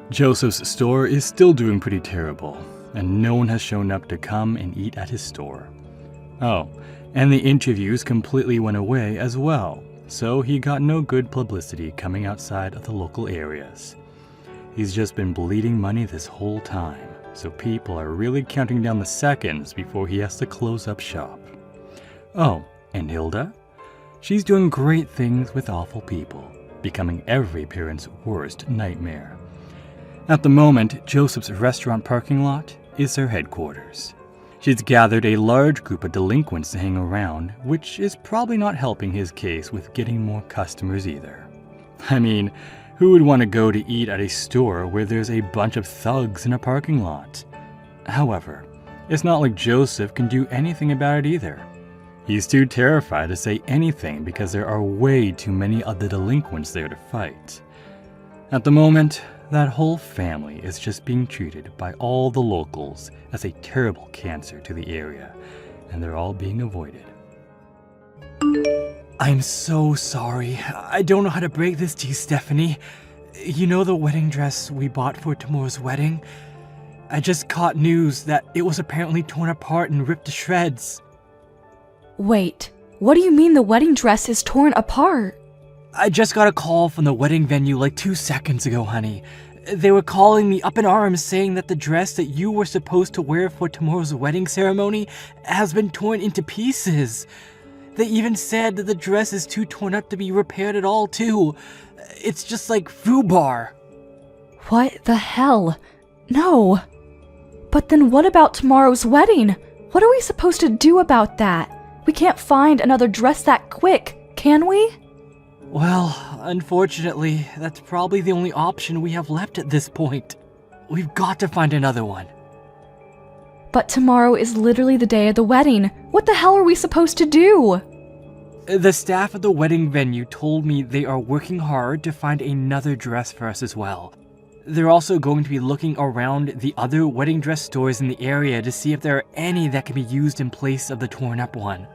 Joseph's store is still doing pretty terrible, and no one has shown up to come and eat at his store. Oh, and the interviews completely went away as well, so he got no good publicity coming outside of the local areas. He's just been bleeding money this whole time, so people are really counting down the seconds before he has to close up shop. Oh, and Hilda? She's doing great things with awful people, becoming every parent's worst nightmare. At the moment, Joseph's restaurant parking lot is her headquarters. She's gathered a large group of delinquents to hang around, which is probably not helping his case with getting more customers either. I mean, who would want to go to eat at a store where there's a bunch of thugs in a parking lot? However, it's not like Joseph can do anything about it either. He's too terrified to say anything because there are way too many other delinquents there to fight. At the moment, that whole family is just being treated by all the locals as a terrible cancer to the area, and they're all being avoided. I'm so sorry. I don't know how to break this to you, Stephanie. You know the wedding dress we bought for tomorrow's wedding? I just caught news that it was apparently torn apart and ripped to shreds. Wait, what do you mean the wedding dress is torn apart? I just got a call from the wedding venue like 2 seconds ago, honey. They were calling me up in arms saying that the dress that you were supposed to wear for tomorrow's wedding ceremony has been torn into pieces. They even said that the dress is too torn up to be repaired at all, too. It's just like FUBAR. What the hell? No. But then what about tomorrow's wedding? What are we supposed to do about that? We can't find another dress that quick, can we? Well, unfortunately, that's probably the only option we have left at this point. We've got to find another one. But tomorrow is literally the day of the wedding. What the hell are we supposed to do? The staff at the wedding venue told me they are working hard to find another dress for us as well. They're also going to be looking around the other wedding dress stores in the area to see if there are any that can be used in place of the torn up one.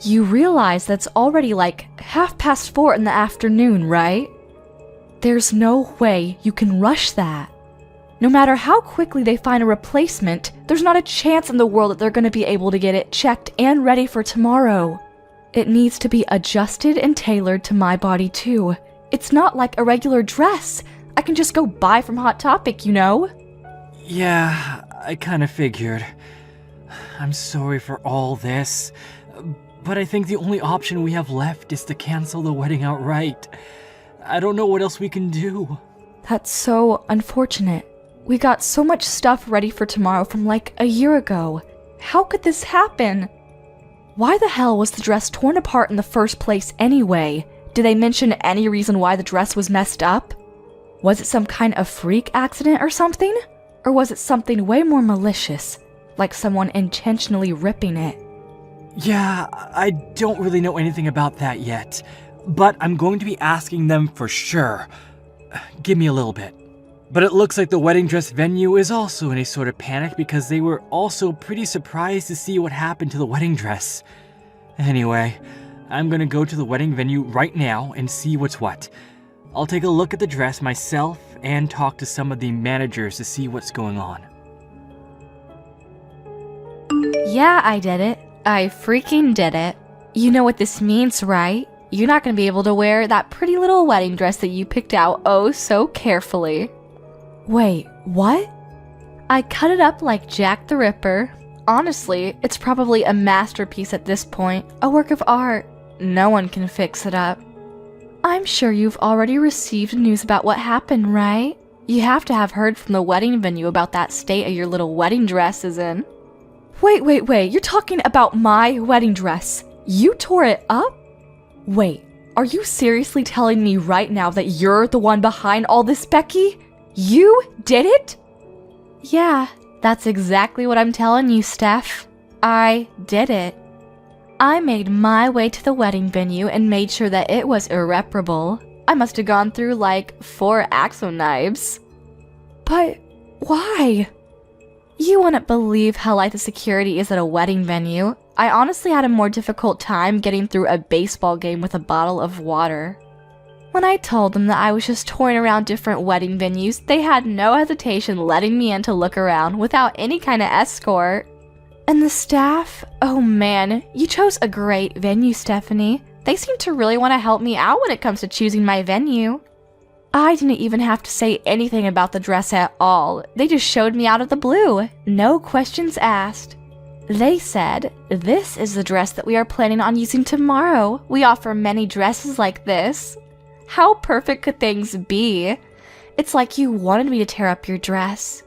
You realize that's already like 4:30 in the afternoon, right? There's no way you can rush that. No matter how quickly they find a replacement, there's not a chance in the world that they're going to be able to get it checked and ready for tomorrow. It needs to be adjusted and tailored to my body too. It's not like a regular dress. I can just go buy from Hot Topic, you know? Yeah, I kind of figured. I'm sorry for all this. But I think the only option we have left is to cancel the wedding outright. I don't know what else we can do. That's so unfortunate. We got so much stuff ready for tomorrow from like a year ago. How could this happen? Why the hell was the dress torn apart in the first place anyway? Did they mention any reason why the dress was messed up? Was it some kind of freak accident or something? Or was it something way more malicious, like someone intentionally ripping it? Yeah, I don't really know anything about that yet, but I'm going to be asking them for sure. Give me a little bit. But it looks like the wedding dress venue is also in a sort of panic because they were also pretty surprised to see what happened to the wedding dress. Anyway, I'm gonna go to the wedding venue right now and see what's what. I'll take a look at the dress myself and talk to some of the managers to see what's going on. Yeah, I did it. I freaking did it. You know what this means, right? You're not gonna be able to wear that pretty little wedding dress that you picked out oh so carefully. Wait, what? I cut it up like Jack the Ripper. Honestly, it's probably a masterpiece at this point, a work of art. No one can fix it up. I'm sure you've already received news about what happened, right? You have to have heard from the wedding venue about that state of your little wedding dress is in. Wait, you're talking about my wedding dress. You tore it up? Wait, are you seriously telling me right now that you're the one behind all this, Becky? You did it? Yeah, that's exactly what I'm telling you, Steph. I did it. I made my way to the wedding venue and made sure that it was irreparable. I must have gone through like 4 Axo knives. But why? You wouldn't believe how light the security is at a wedding venue. I honestly had a more difficult time getting through a baseball game with a bottle of water. When I told them that I was just touring around different wedding venues, they had no hesitation letting me in to look around without any kind of escort. And the staff? Oh man, you chose a great venue, Stephanie. They seem to really want to help me out when it comes to choosing my venue. I didn't even have to say anything about the dress at all. They just showed me out of the blue. No questions asked. They said, "This is the dress that we are planning on using tomorrow. We offer many dresses like this." How perfect could things be? It's like you wanted me to tear up your dress.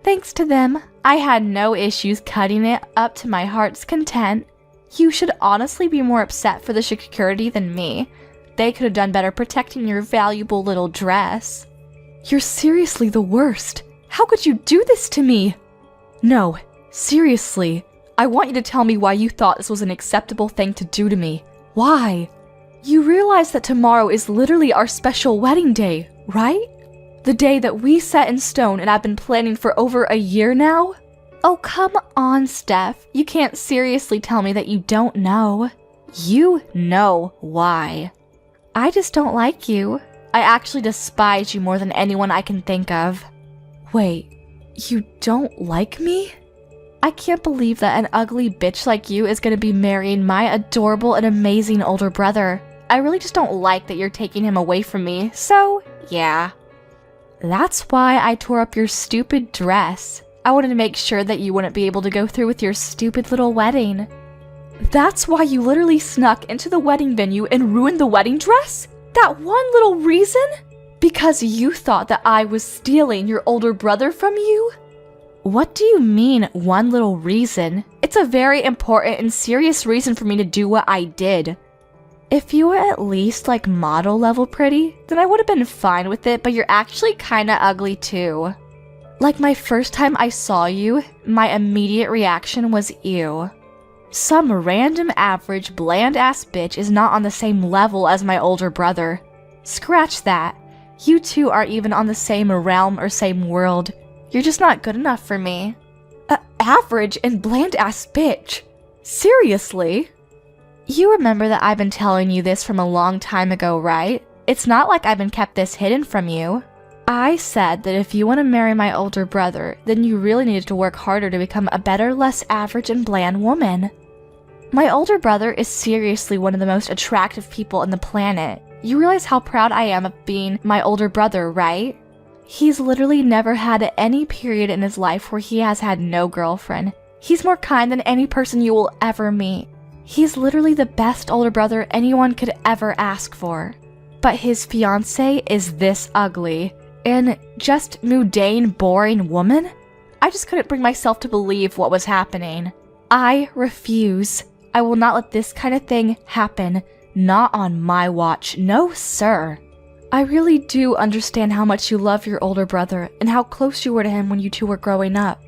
Thanks to them, I had no issues cutting it up to my heart's content. You should honestly be more upset for the security than me. They could have done better protecting your valuable little dress. You're seriously the worst. How could you do this to me? No, seriously. I want you to tell me why you thought this was an acceptable thing to do to me. Why? You realize that tomorrow is literally our special wedding day, right? The day that we set in stone and I've been planning for over a year now? Oh, come on, Steph. You can't seriously tell me that you don't know. You know why. I just don't like you. I actually despise you more than anyone I can think of. Wait, you don't like me? I can't believe that an ugly bitch like you is gonna be marrying my adorable and amazing older brother. I really just don't like that you're taking him away from me, so yeah. That's why I tore up your stupid dress. I wanted to make sure that you wouldn't be able to go through with your stupid little wedding. That's why you literally snuck into the wedding venue and ruined the wedding dress? That one little reason? Because you thought that I was stealing your older brother from you? What do you mean, one little reason? It's a very important and serious reason for me to do what I did. If you were at least like model level pretty, then I would have been fine with it, but you're actually kinda ugly too. Like my first time I saw you, my immediate reaction was ew. Some random average bland ass bitch is not on the same level as my older brother. Scratch that. You two aren't even on the same realm or same world. You're just not good enough for me. Average and bland ass bitch. Seriously? You remember that I've been telling you this from a long time ago, right? It's not like I've been kept this hidden from you. I said that if you want to marry my older brother, then you really needed to work harder to become a better, less average and bland woman. My older brother is seriously one of the most attractive people on the planet. You realize how proud I am of being my older brother, right? He's literally never had any period in his life where he has had no girlfriend. He's more kind than any person you will ever meet. He's literally the best older brother anyone could ever ask for. But his fiancée is this ugly. And just mundane, boring woman? I just couldn't bring myself to believe what was happening. I refuse. I will not let this kind of thing happen. Not on my watch. No, sir. I really do understand how much you love your older brother and how close you were to him when you two were growing up.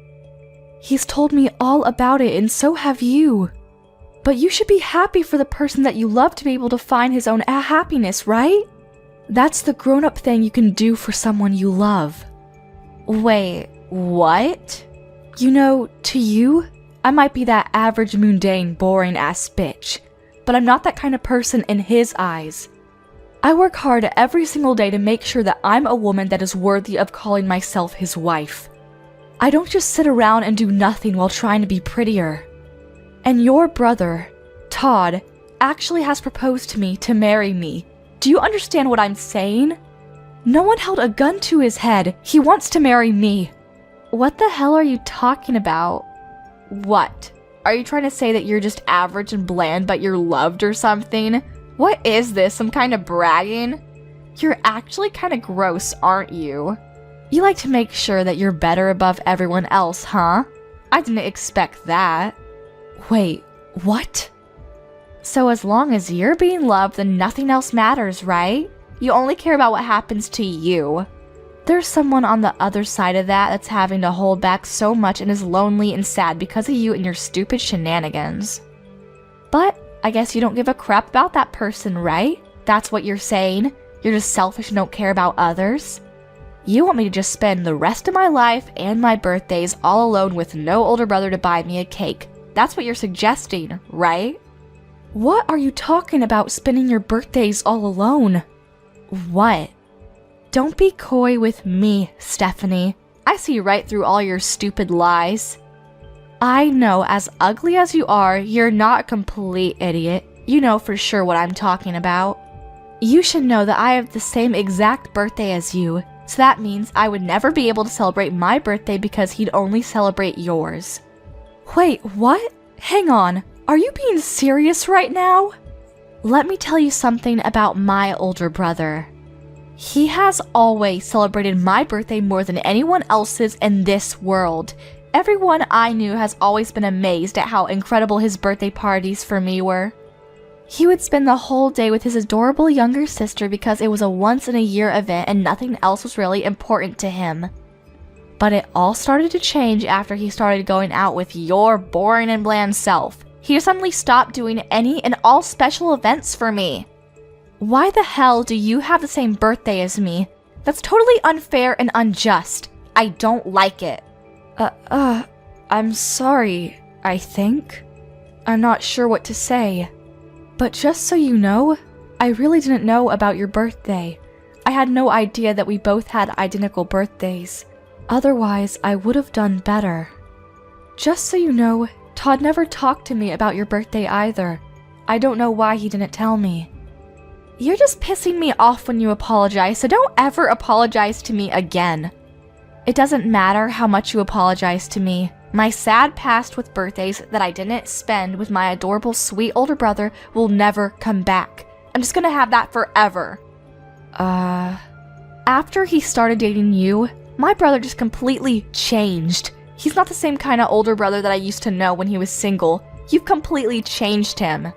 He's told me all about it, and so have you. But you should be happy for the person that you love to be able to find his own happiness, right? That's the grown-up thing you can do for someone you love. Wait, what? You know, to you, I might be that average, mundane, boring-ass bitch, but I'm not that kind of person in his eyes. I work hard every single day to make sure that I'm a woman that is worthy of calling myself his wife. I don't just sit around and do nothing while trying to be prettier. And your brother, Todd, actually has proposed to me to marry me. Do you understand what I'm saying? No one held a gun to his head. He wants to marry me. What the hell are you talking about? What? Are you trying to say that you're just average and bland but you're loved or something? What is this, some kind of bragging? You're actually kind of gross, aren't you? You like to make sure that you're better above everyone else, huh? I didn't expect that. Wait, what? So as long as you're being loved, then nothing else matters, right? You only care about what happens to you. There's someone on the other side of that that's having to hold back so much and is lonely and sad because of you and your stupid shenanigans. But I guess you don't give a crap about that person, right? That's what you're saying? You're just selfish and don't care about others? You want me to just spend the rest of my life and my birthdays all alone with no older brother to buy me a cake. That's what you're suggesting, right? What are you talking about, spending your birthdays all alone? What? Don't be coy with me, Stephanie. I see right through all your stupid lies. I know, as ugly as you are, you're not a complete idiot. You know for sure what I'm talking about. You should know that I have the same exact birthday as you, so that means I would never be able to celebrate my birthday because he'd only celebrate yours. Wait, what? Hang on, are you being serious right now? Let me tell you something about my older brother. He has always celebrated my birthday more than anyone else's in this world. Everyone I knew has always been amazed at how incredible his birthday parties for me were. He would spend the whole day with his adorable younger sister because it was a once-in-a-year event and nothing else was really important to him. But it all started to change after he started going out with your boring and bland self. He suddenly stopped doing any and all special events for me. Why the hell do you have the same birthday as me? That's totally unfair and unjust. I don't like it. I'm sorry, I think. I'm not sure what to say. But just so you know, I really didn't know about your birthday. I had no idea that we both had identical birthdays. Otherwise, I would have done better. Just so you know, Todd never talked to me about your birthday either. I don't know why he didn't tell me. You're just pissing me off when you apologize, so don't ever apologize to me again. It doesn't matter how much you apologize to me. My sad past with birthdays that I didn't spend with my adorable sweet older brother will never come back. I'm just gonna have that forever. After he started dating you, my brother just completely changed. He's not the same kind of older brother that I used to know when he was single. You've completely changed him.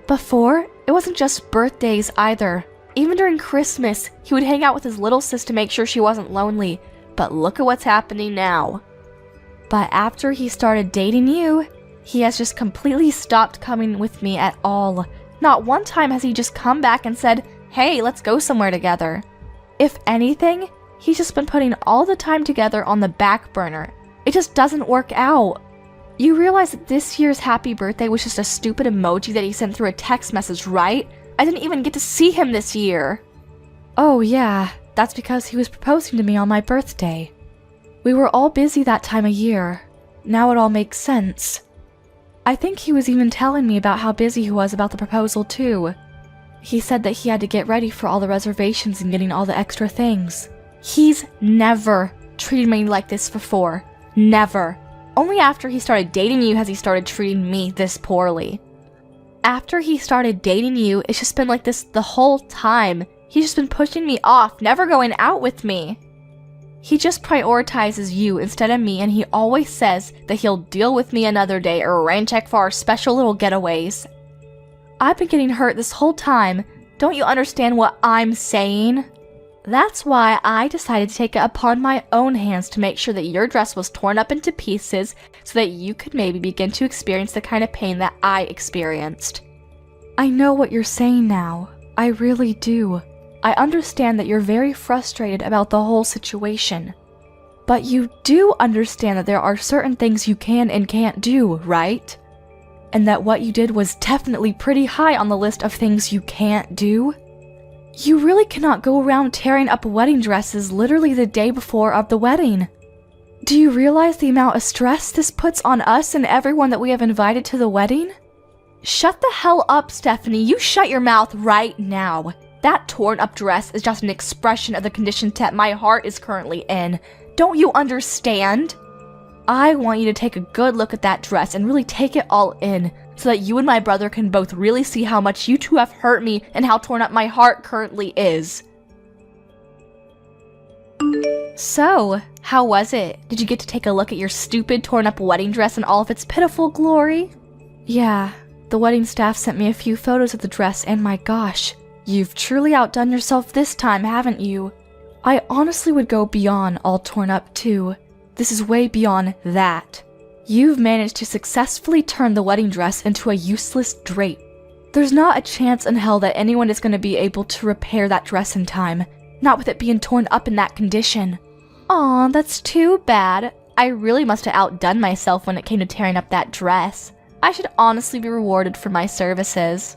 Before, it wasn't just birthdays either. Even during Christmas, he would hang out with his little sis to make sure she wasn't lonely. But look at what's happening now. But after he started dating you, he has just completely stopped coming with me at all. Not one time has he just come back and said, "Hey, let's go somewhere together." If anything, he's just been putting all the time together on the back burner. It just doesn't work out. You realize that this year's happy birthday was just a stupid emoji that he sent through a text message, right? I didn't even get to see him this year. Oh yeah, that's because he was proposing to me on my birthday. We were all busy that time of year. Now it all makes sense. I think he was even telling me about how busy he was about the proposal too. He said that he had to get ready for all the reservations and getting all the extra things. He's never treated me like this before. Never. Only after he started dating you has he started treating me this poorly. After he started dating you, it's just been like this the whole time. He's just been pushing me off, never going out with me. He just prioritizes you instead of me, and he always says that he'll deal with me another day or rain check for our special little getaways. I've been getting hurt this whole time. Don't you understand what I'm saying? That's why I decided to take it upon my own hands to make sure that your dress was torn up into pieces so that you could maybe begin to experience the kind of pain that I experienced. I know what you're saying now. I really do. I understand that you're very frustrated about the whole situation. But you do understand that there are certain things you can and can't do, right? And that what you did was definitely pretty high on the list of things you can't do. You really cannot go around tearing up wedding dresses literally the day before of the wedding. Do you realize the amount of stress this puts on us and everyone that we have invited to the wedding? Shut the hell up, Stephanie. You shut your mouth right now. That torn up dress is just an expression of the condition that my heart is currently in. Don't you understand? I want you to take a good look at that dress and really take it all in, so that you and my brother can both really see how much you two have hurt me and how torn up my heart currently is. So, how was it? Did you get to take a look at your stupid torn up wedding dress in all of its pitiful glory? Yeah, the wedding staff sent me a few photos of the dress, and my gosh, you've truly outdone yourself this time, haven't you? I honestly would go beyond all torn up too. This is way beyond that. You've managed to successfully turn the wedding dress into a useless drape. There's not a chance in hell that anyone is going to be able to repair that dress in time, not with it being torn up in that condition. Aw, that's too bad. I really must have outdone myself when it came to tearing up that dress. I should honestly be rewarded for my services.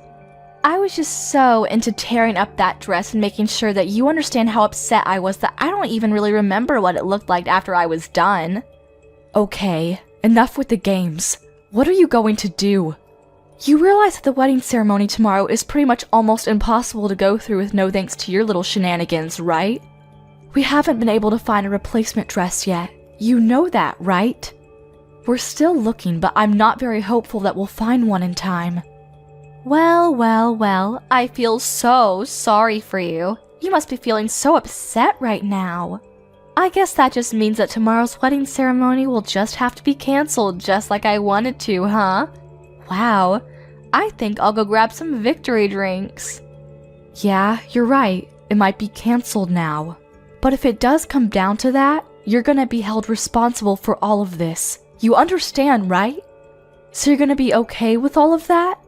I was just so into tearing up that dress and making sure that you understand how upset I was that I don't even really remember what it looked like after I was done. Okay, enough with the games. What are you going to do? You realize that the wedding ceremony tomorrow is pretty much almost impossible to go through with no thanks to your little shenanigans, right? We haven't been able to find a replacement dress yet. You know that, right? We're still looking, but I'm not very hopeful that we'll find one in time. Well, I feel so sorry for you. You must be feeling so upset right now. I guess that just means that tomorrow's wedding ceremony will just have to be canceled just like I wanted to, huh? Wow, I think I'll go grab some victory drinks. Yeah, you're right. It might be canceled now. But if it does come down to that, you're gonna be held responsible for all of this. You understand, right? So you're gonna be okay with all of that?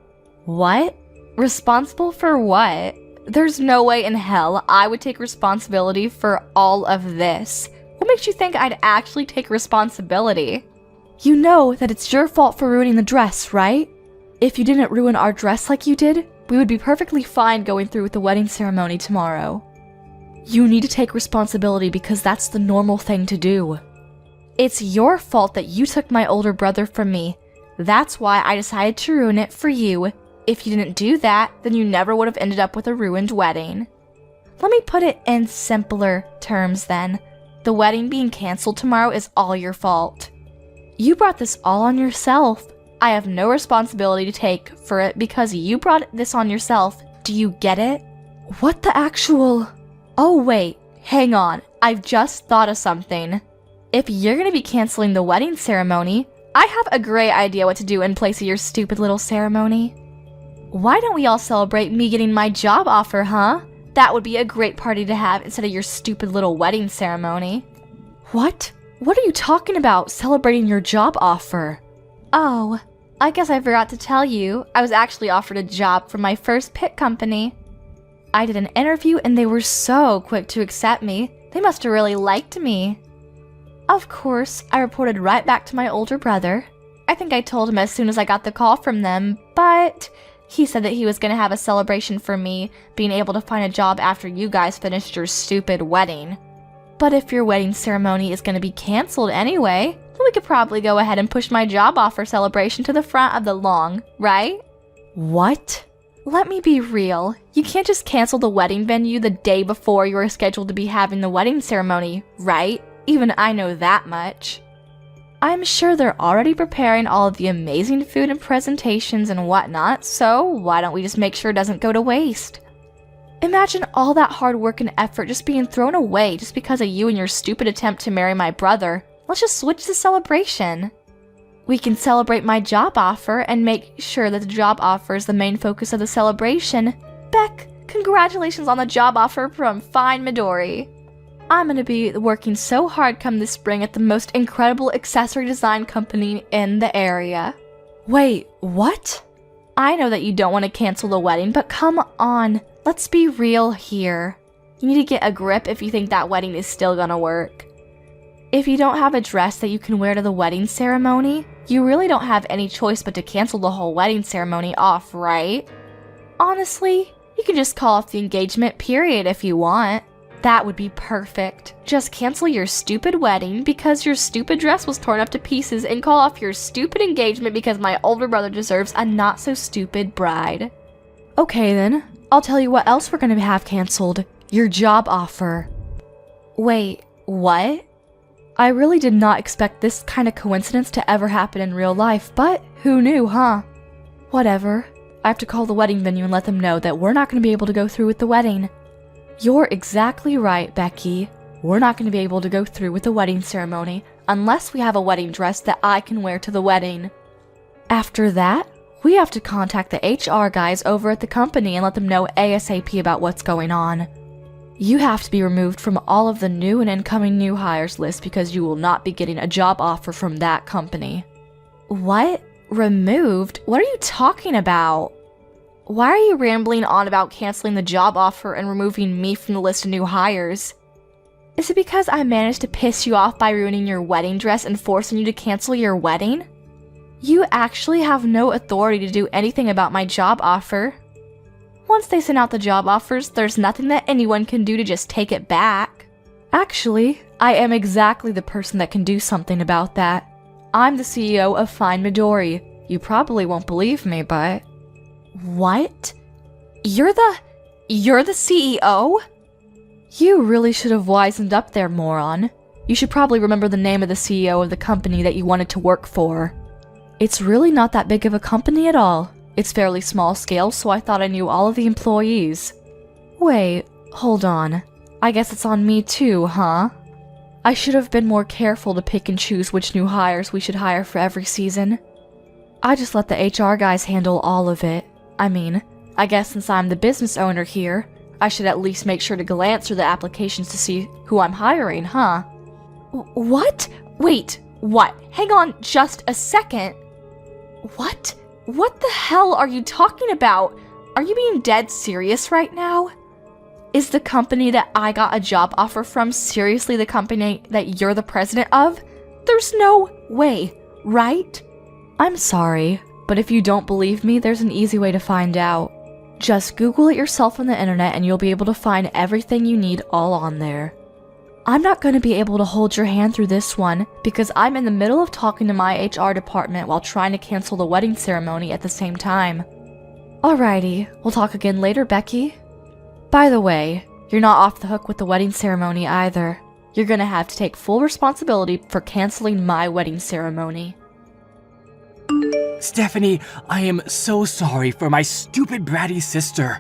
What? Responsible for what? There's no way in hell I would take responsibility for all of this. What makes you think I'd actually take responsibility? You know that it's your fault for ruining the dress, right? If you didn't ruin our dress like you did, we would be perfectly fine going through with the wedding ceremony tomorrow. You need to take responsibility because that's the normal thing to do. It's your fault that you took my older brother from me. That's why I decided to ruin it for you. If you didn't do that, then you never would have ended up with a ruined wedding. Let me put it in simpler terms then. The wedding being canceled tomorrow is all your fault. You brought this all on yourself. I have no responsibility to take for it because you brought this on yourself. Do you get it? What the actual... Oh wait, hang on. I've just thought of something. If you're gonna be canceling the wedding ceremony, I have a great idea what to do in place of your stupid little ceremony. Why don't we all celebrate me getting my job offer, huh? That would be a great party to have instead of your stupid little wedding ceremony. What? What are you talking about, celebrating your job offer? Oh, I guess I forgot to tell you, I was actually offered a job from my first pit company. I did an interview and they were so quick to accept me. They must have really liked me. Of course, I reported right back to my older brother. I think I told him as soon as I got the call from them, but... he said that he was going to have a celebration for me being able to find a job after you guys finished your stupid wedding. But if your wedding ceremony is going to be canceled anyway, then we could probably go ahead and push my job offer celebration to the front of the lawn, right? What? Let me be real. You can't just cancel the wedding venue the day before you are scheduled to be having the wedding ceremony, right? Even I know that much. I'm sure they're already preparing all of the amazing food and presentations and whatnot, so why don't we just make sure it doesn't go to waste? Imagine all that hard work and effort just being thrown away just because of you and your stupid attempt to marry my brother. Let's just switch the celebration. We can celebrate my job offer and make sure that the job offer is the main focus of the celebration. Beck, congratulations on the job offer from Fine Midori. I'm gonna be working so hard come this spring at the most incredible accessory design company in the area. Wait, what? I know that you don't want to cancel the wedding, but come on, let's be real here. You need to get a grip if you think that wedding is still gonna work. If you don't have a dress that you can wear to the wedding ceremony, you really don't have any choice but to cancel the whole wedding ceremony off, right? Honestly, you can just call off the engagement period if you want. That would be perfect. Just cancel your stupid wedding because your stupid dress was torn up to pieces and call off your stupid engagement because my older brother deserves a not-so-stupid bride. Okay then, I'll tell you what else we're gonna have canceled. Your job offer. Wait, what? I really did not expect this kind of coincidence to ever happen in real life, but who knew, huh? Whatever. I have to call the wedding venue and let them know that we're not gonna be able to go through with the wedding. You're exactly right, Becky. We're not going to be able to go through with the wedding ceremony unless we have a wedding dress that I can wear to the wedding. After that, we have to contact the HR guys over at the company and let them know ASAP about what's going on. You have to be removed from all of the new and incoming new hires list because you will not be getting a job offer from that company. What? Removed? What are you talking about? Why are you rambling on about canceling the job offer and removing me from the list of new hires? Is it because I managed to piss you off by ruining your wedding dress and forcing you to cancel your wedding? You actually have no authority to do anything about my job offer. Once they send out the job offers, there's nothing that anyone can do to just take it back. Actually, I am exactly the person that can do something about that. I'm the CEO of Fine Midori. You probably won't believe me, but... What? You're the CEO? You really should have wisened up there, moron. You should probably remember the name of the CEO of the company that you wanted to work for. It's really not that big of a company at all. It's fairly small scale, so I thought I knew all of the employees. Wait, hold on. I guess it's on me too, huh? I should have been more careful to pick and choose which new hires we should hire for every season. I just let the HR guys handle all of it. I mean, I guess since I'm the business owner here, I should at least make sure to glance through the applications to see who I'm hiring, huh? What? Wait, what? Hang on just a second. What? What the hell are you talking about? Are you being dead serious right now? Is the company that I got a job offer from seriously the company that you're the president of? There's no way, right? I'm sorry, but if you don't believe me, there's an easy way to find out. Just Google it yourself on the internet and you'll be able to find everything you need all on there. I'm not going to be able to hold your hand through this one because I'm in the middle of talking to my HR department while trying to cancel the wedding ceremony at the same time. Alrighty, we'll talk again later, Becky. By the way, you're not off the hook with the wedding ceremony either. You're going to have to take full responsibility for canceling my wedding ceremony. Stephanie, I am so sorry for my stupid bratty sister.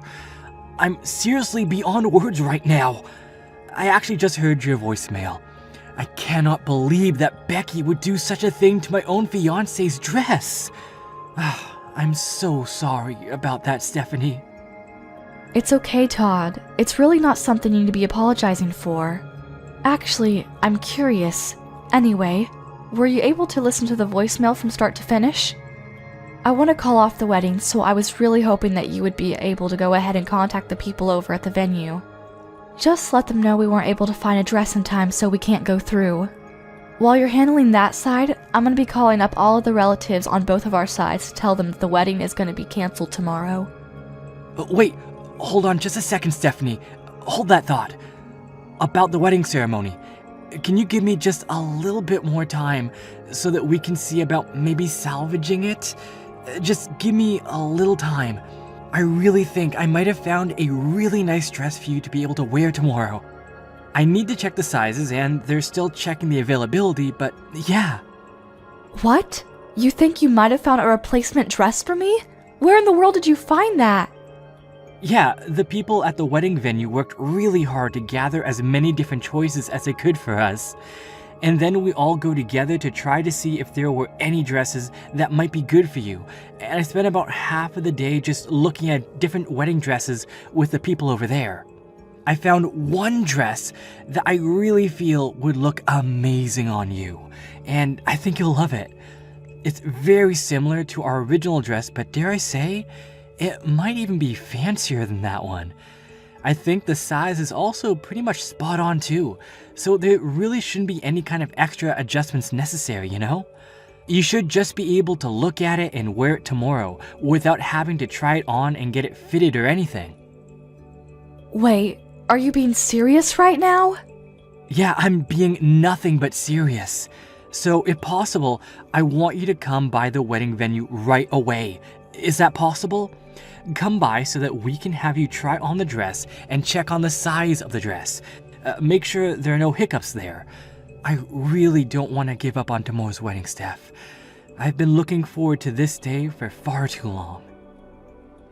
I'm seriously beyond words right now. I actually just heard your voicemail. I cannot believe that Becky would do such a thing to my own fiance's dress. I'm so sorry about that, Stephanie. It's okay, Todd. It's really not something you need to be apologizing for. Actually, I'm curious. Anyway, were you able to listen to the voicemail from start to finish? I want to call off the wedding, so I was really hoping that you would be able to go ahead and contact the people over at the venue. Just let them know we weren't able to find a dress in time, so we can't go through. While you're handling that side, I'm going to be calling up all of the relatives on both of our sides to tell them that the wedding is going to be canceled tomorrow. Wait, hold on just a second, Stephanie. Hold that thought. About the wedding ceremony. Can you give me just a little bit more time so that we can see about maybe salvaging it? Just give me a little time. I really think I might have found a really nice dress for you to be able to wear tomorrow. I need to check the sizes and they're still checking the availability, but yeah. What? You think you might have found a replacement dress for me? Where in the world did you find that? Yeah, the people at the wedding venue worked really hard to gather as many different choices as they could for us. And then we all go together to try to see if there were any dresses that might be good for you. And I spent about half of the day just looking at different wedding dresses with the people over there. I found one dress that I really feel would look amazing on you, and I think you'll love it. It's very similar to our original dress, but dare I say, it might even be fancier than that one. I think the size is also pretty much spot on too, so there really shouldn't be any kind of extra adjustments necessary, you know? You should just be able to look at it and wear it tomorrow without having to try it on and get it fitted or anything. Wait, are you being serious right now? Yeah, I'm being nothing but serious. So if possible, I want you to come by the wedding venue right away. Is that possible? Come by so that we can have you try on the dress and check on the size of the dress. Make sure there are no hiccups there. I really don't want to give up on tomorrow's wedding, Steph. I've been looking forward to this day for far too long.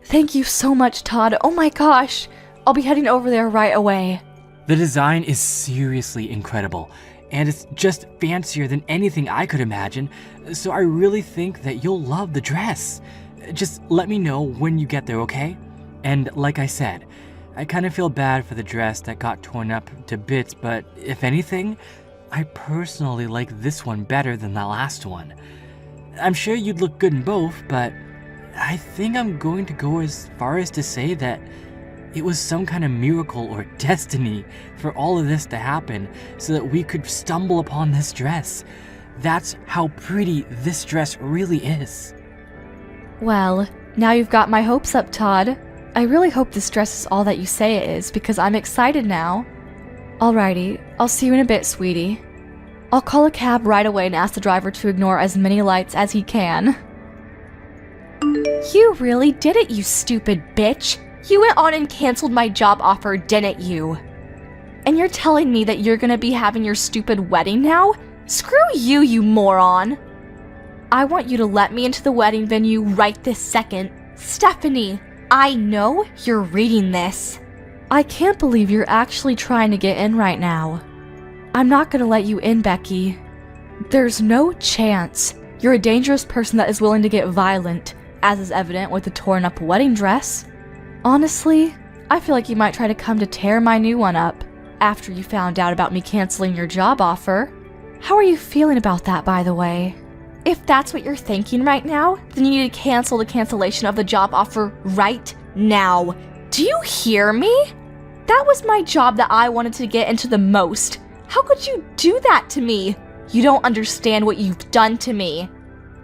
Thank you so much, Todd. Oh my gosh. I'll be heading over there right away. The design is seriously incredible, and it's just fancier than anything I could imagine, so I really think that you'll love the dress. Just let me know when you get there, okay? And like I said, I kind of feel bad for the dress that got torn up to bits, but if anything, I personally like this one better than the last one. I'm sure you'd look good in both, but I think I'm going to go as far as to say that it was some kind of miracle or destiny for all of this to happen so that we could stumble upon this dress. That's how pretty this dress really is. Well, now you've got my hopes up, Todd. I really hope this dress is all that you say it is, because I'm excited now. Alrighty, I'll see you in a bit, sweetie. I'll call a cab right away and ask the driver to ignore as many lights as he can. You really did it, you stupid bitch! You went on and canceled my job offer, didn't you? And you're telling me that you're gonna be having your stupid wedding now? Screw you, you moron! I want you to let me into the wedding venue right this second. Stephanie, I know you're reading this. I can't believe you're actually trying to get in right now. I'm not gonna let you in, Becky. There's no chance. You're a dangerous person that is willing to get violent, as is evident with the torn up wedding dress. Honestly, I feel like you might try to come to tear my new one up after you found out about me canceling your job offer. How are you feeling about that, by the way? If that's what you're thinking right now, then you need to cancel the cancellation of the job offer right now. Do you hear me? That was my job that I wanted to get into the most. How could you do that to me? You don't understand what you've done to me.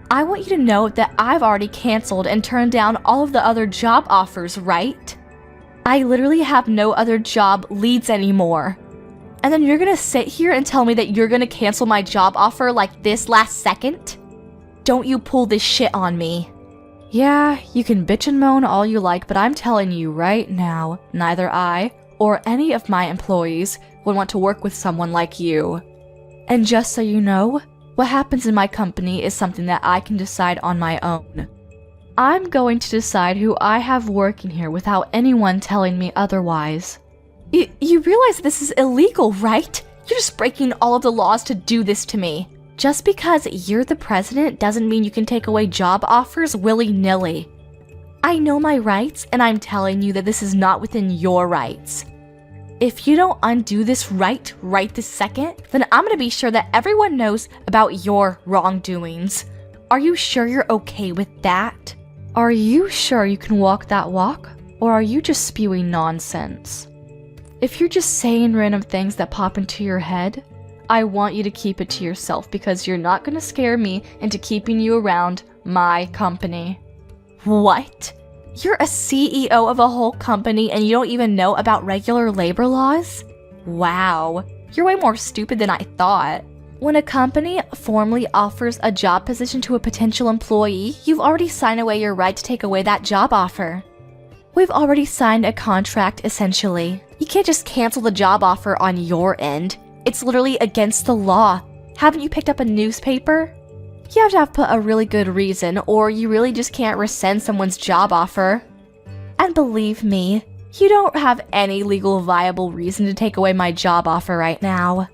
I want you to know that I've already canceled and turned down all of the other job offers, right? I literally have no other job leads anymore. And then you're gonna sit here and tell me that you're gonna cancel my job offer like this last second? Don't you pull this shit on me. Yeah, you can bitch and moan all you like, but I'm telling you right now, neither I or any of my employees would want to work with someone like you. And just so you know, what happens in my company is something that I can decide on my own. I'm going to decide who I have working here without anyone telling me otherwise. You realize this is illegal, right? You're just breaking all of the laws to do this to me. Just because you're the president doesn't mean you can take away job offers willy-nilly. I know my rights, and I'm telling you that this is not within your rights. If you don't undo this right this second, then I'm gonna be sure that everyone knows about your wrongdoings. Are you sure you're okay with that? Are you sure you can walk that walk? Or are you just spewing nonsense? If you're just saying random things that pop into your head, I want you to keep it to yourself because you're not gonna scare me into keeping you around my company. What? You're a CEO of a whole company and you don't even know about regular labor laws? Wow, you're way more stupid than I thought. When a company formally offers a job position to a potential employee, you've already signed away your right to take away that job offer. We've already signed a contract, essentially. You can't just cancel the job offer on your end. It's literally against the law. Haven't you picked up a newspaper? You have to put a really good reason, or you really just can't rescind someone's job offer. And believe me, you don't have any legal viable reason to take away my job offer right now.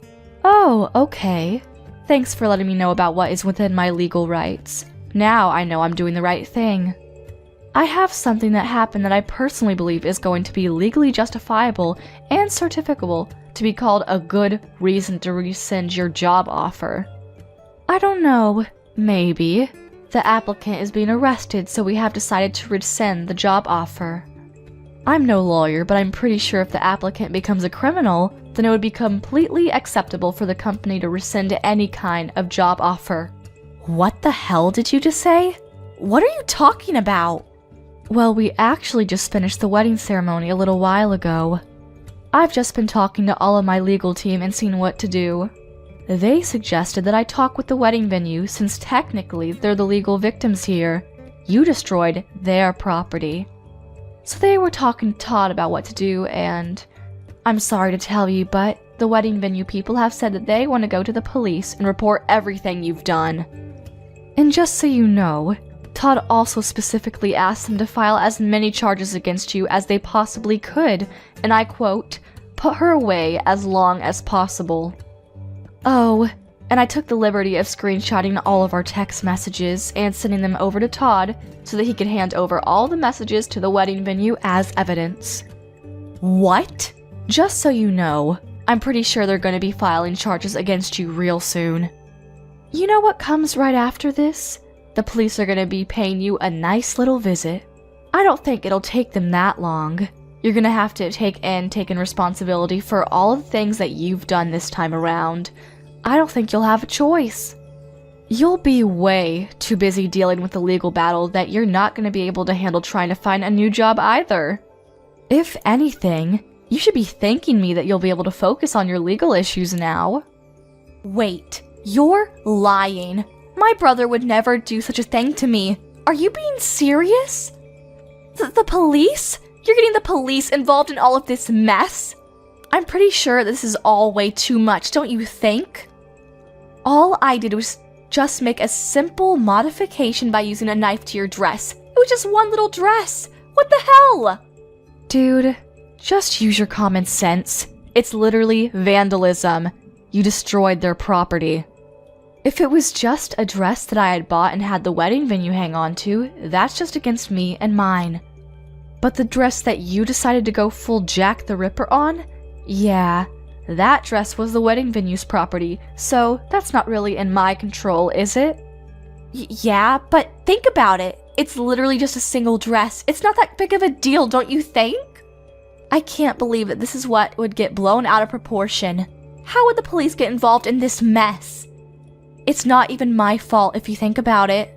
Oh, okay. Thanks for letting me know about what is within my legal rights. Now I know I'm doing the right thing. I have something that happened that I personally believe is going to be legally justifiable and certificable to be called a good reason to rescind your job offer. I don't know, maybe. The applicant is being arrested, so we have decided to rescind the job offer. I'm no lawyer, but I'm pretty sure if the applicant becomes a criminal, then it would be completely acceptable for the company to rescind any kind of job offer. What the hell did you just say? What are you talking about? Well, we actually just finished the wedding ceremony a little while ago. I've just been talking to all of my legal team and seeing what to do. They suggested that I talk with the wedding venue since technically they're the legal victims here. You destroyed their property. So they were talking to Todd about what to do, and I'm sorry to tell you, but the wedding venue people have said that they want to go to the police and report everything you've done. And just so you know, Todd also specifically asked them to file as many charges against you as they possibly could, and I quote, "put her away as long as possible." Oh, and I took the liberty of screenshotting all of our text messages and sending them over to Todd so that he could hand over all the messages to the wedding venue as evidence. What? Just so you know, I'm pretty sure they're going to be filing charges against you real soon. You know what comes right after this? The police are going to be paying you a nice little visit. I don't think it'll take them that long. You're going to have to take in responsibility for all of the things that you've done this time around. I don't think you'll have a choice. You'll be way too busy dealing with the legal battle that you're not going to be able to handle trying to find a new job either. If anything, you should be thanking me that you'll be able to focus on your legal issues now. Wait, you're lying. My brother would never do such a thing to me. Are you being serious? The police? You're getting the police involved in all of this mess? I'm pretty sure this is all way too much, don't you think? All I did was just make a simple modification by using a knife to your dress. It was just one little dress. What the hell? Dude, just use your common sense. It's literally vandalism. You destroyed their property. If it was just a dress that I had bought and had the wedding venue hang on to, that's just against me and mine. But the dress that you decided to go full Jack the Ripper on? Yeah, that dress was the wedding venue's property, so that's not really in my control, is it? Yeah, but think about it. It's literally just a single dress. It's not that big of a deal, don't you think? I can't believe that this is what would get blown out of proportion. How would the police get involved in this mess? It's not even my fault if you think about it.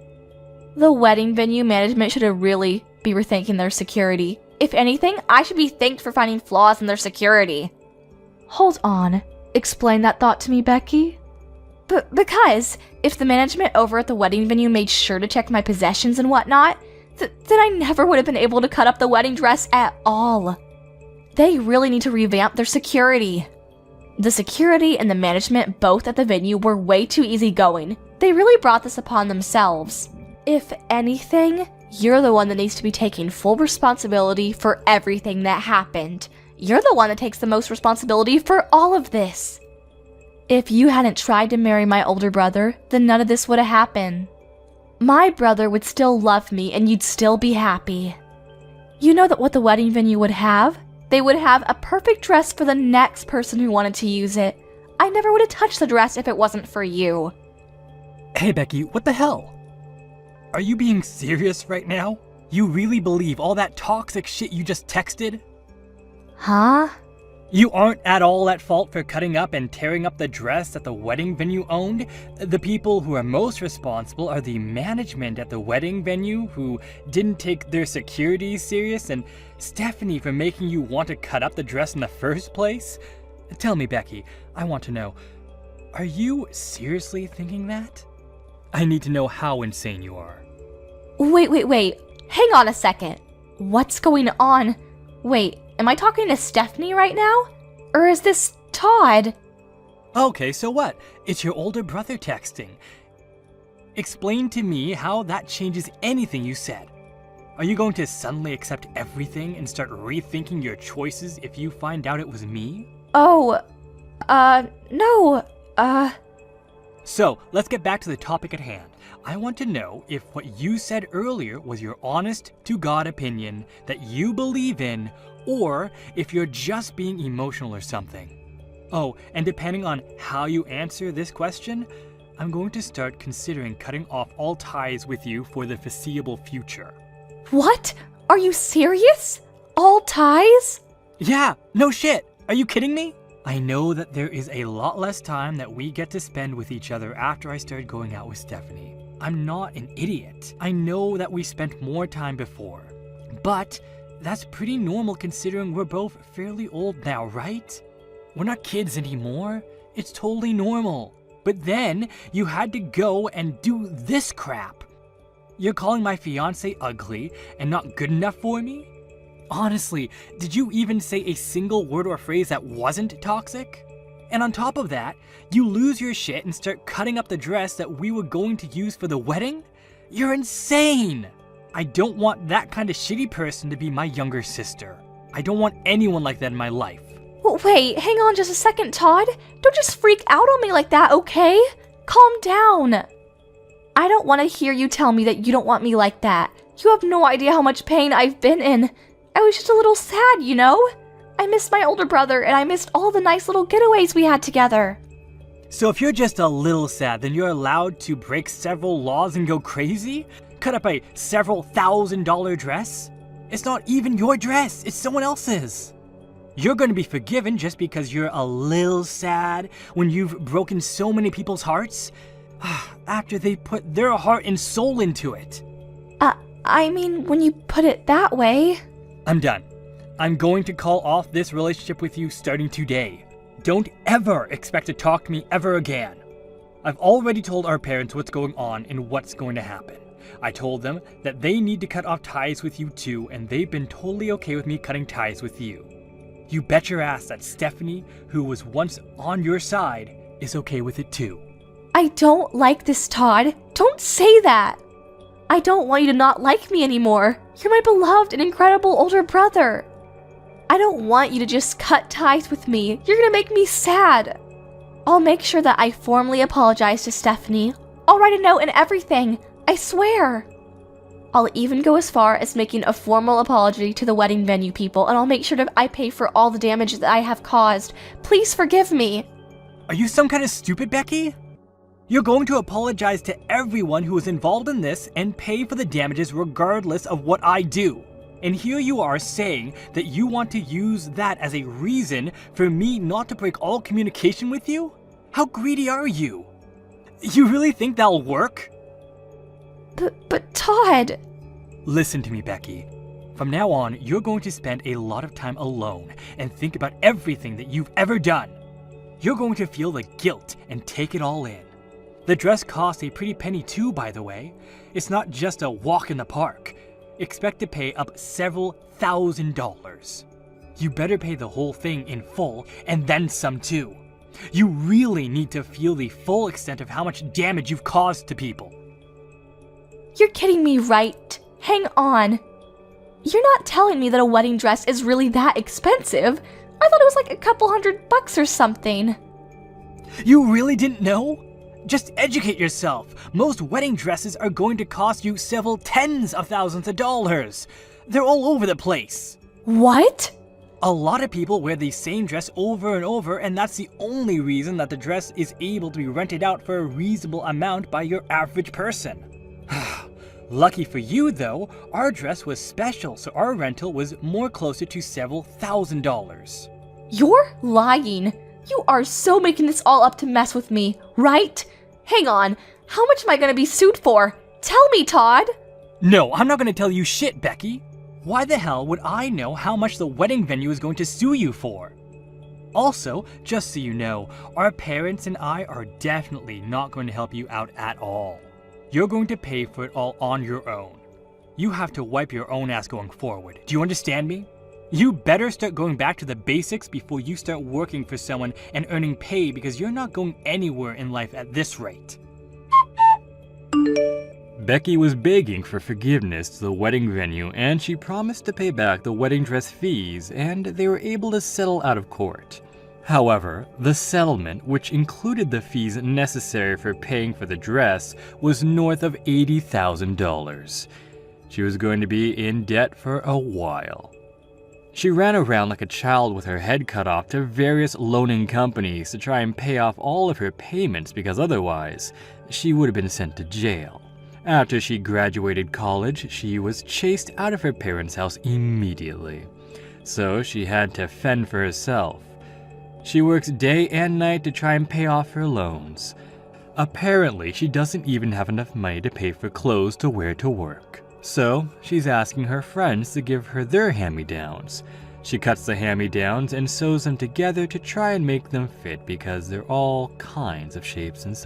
The wedding venue management should have really be rethinking their security. If anything, I should be thanked for finding flaws in their security. Hold on. Explain that thought to me, Becky. Because if the management over at the wedding venue made sure to check my possessions and whatnot, then I never would have been able to cut up the wedding dress at all. They really need to revamp their security. The security and the management both at the venue were way too easygoing. They really brought this upon themselves. If anything, you're the one that needs to be taking full responsibility for everything that happened. You're the one that takes the most responsibility for all of this. If you hadn't tried to marry my older brother, then none of this would have happened. My brother would still love me and you'd still be happy. You know that what the wedding venue would have? They would have a perfect dress for the next person who wanted to use it. I never would have touched the dress if it wasn't for you. Hey Becky, what the hell? Are you being serious right now? You really believe all that toxic shit you just texted? Huh? You aren't at all at fault for cutting up and tearing up the dress that the wedding venue owned. The people who are most responsible are the management at the wedding venue who didn't take their security serious, and Stephanie for making you want to cut up the dress in the first place. Tell me, Becky, I want to know, are you seriously thinking that? I need to know how insane you are. Wait. Hang on a second. What's going on? Wait, am I talking to Stephanie right now? Or is this Todd? Okay, so what? It's your older brother texting. Explain to me how that changes anything you said. Are you going to suddenly accept everything and start rethinking your choices if you find out it was me? Oh, no, So, let's get back to the topic at hand. I want to know if what you said earlier was your honest-to-God opinion that you believe in, or if you're just being emotional or something. Oh, and depending on how you answer this question, I'm going to start considering cutting off all ties with you for the foreseeable future. What? Are you serious? All ties? Yeah, no shit. Are you kidding me? I know that there is a lot less time that we get to spend with each other after I started going out with Stephanie. I'm not an idiot. I know that we spent more time before. But that's pretty normal considering we're both fairly old now, right? We're not kids anymore. It's totally normal. But then you had to go and do this crap. You're calling my fiance ugly and not good enough for me? Honestly, did you even say a single word or phrase that wasn't toxic? And on top of that, you lose your shit and start cutting up the dress that we were going to use for the wedding? You're insane! I don't want that kind of shitty person to be my younger sister. I don't want anyone like that in my life. Wait, hang on just a second, Todd. Don't just freak out on me like that, okay? Calm down. I don't want to hear you tell me that you don't want me like that. You have no idea how much pain I've been in. I was just a little sad, you know? I missed my older brother, and I missed all the nice little getaways we had together. So if you're just a little sad, then you're allowed to break several laws and go crazy? Cut up a several $1,000 dress? It's not even your dress, it's someone else's. You're going to be forgiven just because you're a little sad when you've broken so many people's hearts? After they put their heart and soul into it. I mean, when you put it that way. I'm done. I'm going to call off this relationship with you starting today. Don't ever expect to talk to me ever again. I've already told our parents what's going on and what's going to happen. I told them that they need to cut off ties with you too, and they've been totally okay with me cutting ties with you. You bet your ass that Stephanie, who was once on your side, is okay with it too. I don't like this, Todd. Don't say that. I don't want you to not like me anymore. You're my beloved and incredible older brother. I don't want you to just cut ties with me. You're gonna make me sad. I'll make sure that I formally apologize to Stephanie. I'll write a note and everything. I swear. I'll even go as far as making a formal apology to the wedding venue people, and I'll make sure that I pay for all the damage that I have caused. Please forgive me. Are you some kind of stupid, Becky? You're going to apologize to everyone who was involved in this and pay for the damages regardless of what I do. And here you are saying that you want to use that as a reason for me not to break all communication with you? How greedy are you? You really think that'll work? But Todd... Listen to me, Becky. From now on, you're going to spend a lot of time alone and think about everything that you've ever done. You're going to feel the guilt and take it all in. The dress costs a pretty penny too, by the way. It's not just a walk in the park. Expect to pay up several $1,000s. You better pay the whole thing in full and then some too. You really need to feel the full extent of how much damage you've caused to people. You're kidding me, right? Hang on. You're not telling me that a wedding dress is really that expensive. I thought it was like a couple $100 or something. You really didn't know? Just educate yourself. Most wedding dresses are going to cost you several tens of thousands of dollars. They're all over the place. What? A lot of people wear the same dress over and over, and that's the only reason that the dress is able to be rented out for a reasonable amount by your average person. Lucky for you though, our dress was special, so our rental was more closer to several $1,000s. You're lying. You are so making this all up to mess with me, right? Hang on. How much am I gonna be sued for? Tell me, Todd. No, I'm not gonna tell you shit, Becky. Why the hell would I know how much the wedding venue is going to sue you for? Also, just so you know, our parents and I are definitely not going to help you out at all. You're going to pay for it all on your own. You have to wipe your own ass going forward. Do you understand me? You better start going back to the basics before you start working for someone and earning pay, because you're not going anywhere in life at this rate. Becky was begging for forgiveness to the wedding venue, and she promised to pay back the wedding dress fees, and they were able to settle out of court. However, the settlement, which included the fees necessary for paying for the dress, was north of $80,000. She was going to be in debt for a while. She ran around like a child with her head cut off to various loaning companies to try and pay off all of her payments, because otherwise, she would have been sent to jail. After she graduated college, she was chased out of her parents' house immediately. So she had to fend for herself. She works day and night to try and pay off her loans. Apparently, she doesn't even have enough money to pay for clothes to wear to work. So, she's asking her friends to give her their hand-me-downs. She cuts the hand-me-downs and sews them together to try and make them fit, because they're all kinds of shapes and sizes.